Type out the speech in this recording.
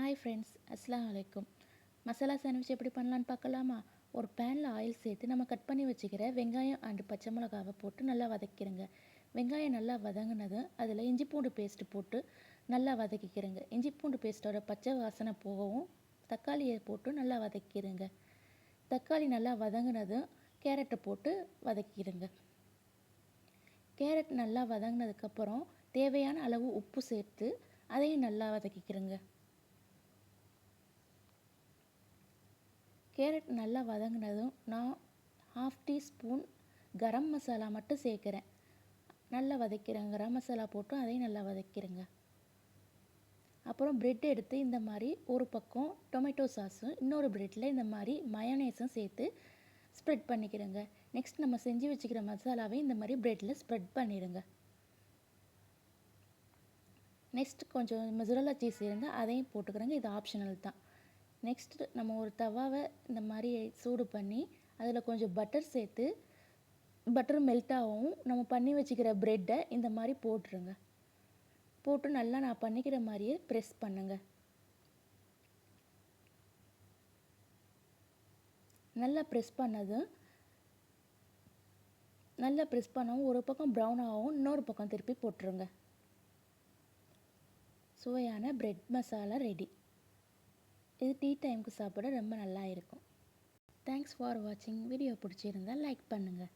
Hi friends, அஸ்ஸலாமு அலைக்கும். Masala sandwich எப்படி பண்ணலான்னு பார்க்கலாமா? ஒரு பேனில் ஆயில் சேர்த்து நம்ம கட் பண்ணி வச்சுக்கிற வெங்காயம் அண்டு பச்சை மிளகாவை போட்டு நல்லா வதக்கிக்கிறங்க. வெங்காயம் நல்லா வதங்கினதும் அதில் இஞ்சி பூண்டு பேஸ்ட்டு போட்டு நல்லா வதக்கிக்கிறங்க. இஞ்சி பூண்டு பேஸ்ட்டோட பச்சை வாசனை போகவும் தக்காளியை போட்டு நல்லா வதக்கிடுங்க. தக்காளி நல்லா வதங்கினதும் கேரட்டை போட்டு வதக்கிடுங்க. கேரட் நல்லா வதங்கினதுக்கப்புறம் தேவையான அளவு உப்பு சேர்த்து அதையும் நல்லா வதக்கிக்கிறங்க. கேரட் நல்லா வதங்கினதும் நான் 1/2 டீஸ்பூன் கரம் மசாலா மட்டும் சேர்க்குறேன். நல்லா வதக்கிறேன். கரம் மசாலா போட்டு அதையும் நல்லா வதக்கிறேங்க. அப்புறம் ப்ரெட் எடுத்து இந்த மாதிரி ஒரு பக்கம் டொமேட்டோ சாஸும் இன்னொரு ப்ரெட்டில் இந்த மாதிரி மயோனேஸும் சேர்த்து ஸ்ப்ரெட் பண்ணிக்கிறேங்க. நெக்ஸ்ட் நம்ம செஞ்சு வச்சுக்கிற மசாலாவை இந்த மாதிரி ப்ரெட்டில் ஸ்ப்ரெட் பண்ணிடுங்க. நெக்ஸ்ட் கொஞ்சம் மொசரல்லா சீஸ் இருந்தால் அதையும் போட்டுக்கிறேங்க. இது ஆப்ஷனல் தான். நெக்ஸ்ட்டு நம்ம ஒரு தவாவை இந்த மாதிரி சூடு பண்ணி அதில் கொஞ்சம் பட்டர் சேர்த்து பட்டர் மெல்ட் ஆகவும் நம்ம பண்ணி வச்சுக்கிற ப்ரெட்டை இந்த மாதிரி போட்டுருங்க. போட்டு நல்லா நான் பண்ணிக்கிற மாதிரியே ப்ரெஸ் பண்ணுங்க. நல்லா ப்ரெஸ் பண்ணவும் ஒரு பக்கம் ப்ரௌன் ஆகவும் இன்னொரு பக்கம் திருப்பி போட்டுருங்க. சுவையான ப்ரெட் மசாலா ரெடி. இது டீ டைமுக்கு சாப்பிட ரொம்ப நல்லா இருக்கும். தேங்க்ஸ் ஃபார் வாட்சிங். வீடியோ பிடிச்சிருந்தால் லைக் பண்ணுங்கள்.